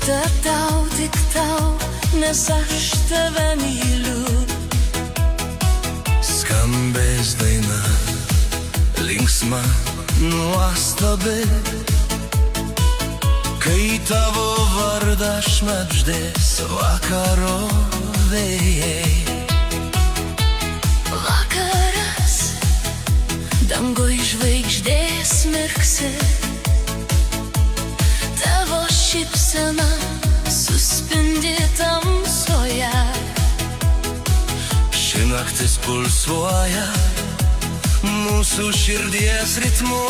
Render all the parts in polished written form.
tik tau, nes aš tave myliu. Skambės daina, linksma, nuostabi, kai tavo vardą šnabždės vakaro vėjai. Vakaras, dangui žvaigždės mirksi, tavo šypsena suspindi tamsoje. Ši naktis pulsuoja mūsų širdies ritmu,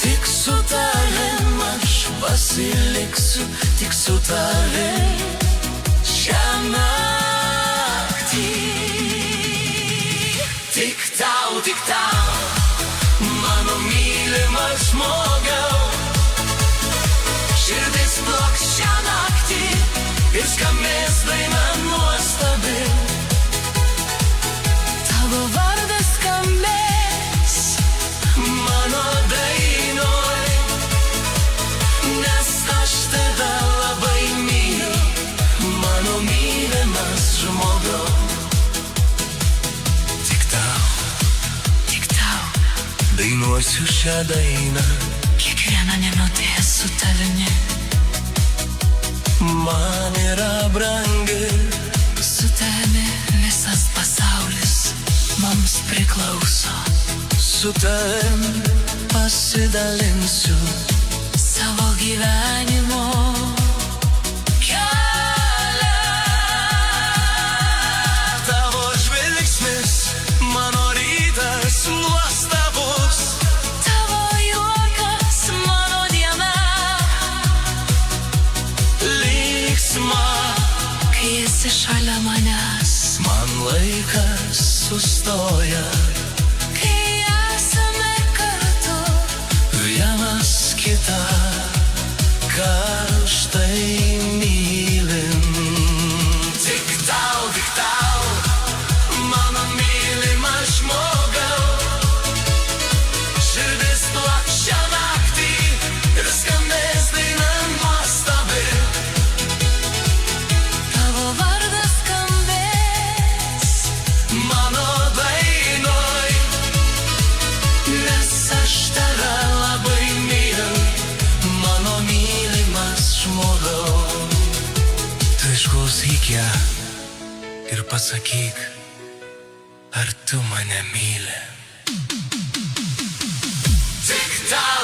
tik su tavim aš pasiliksiu, tik su tavim šią naktį. Tik tau, mano mylimas žmogau, širdis plaks šią naktį ir skambės daina nuostabi. Tavo vardas skambės mano dainoj, nes aš tave labai myliu, mano mylimas žmogau. Tik tau dainuosiu šią dainą, kiekvieną minutę su tavimi. Man yra brangi, Su tavimi visas pasaulis mums priklauso. su tavim pasidalinsiu Savo gyvenimo kelią. tavo žvilgsnis, mano rytas nuostabus, Tavo juokas mano diena, linksma. kai esi šalia manęs, Man laikas sustoja, kai esame kartu. vienas kitą karštai mylim. Tik tau, mano mylimas žmogau, širdis plaks šią naktį ir skambės daina nuostabi. Tavo vardas skambės Mano dainoj, nes aš tave labai myliu, mano mylimas žmogau. Tu išklausyk ją ir pasakyk, ar tu mane myli. Tik tau,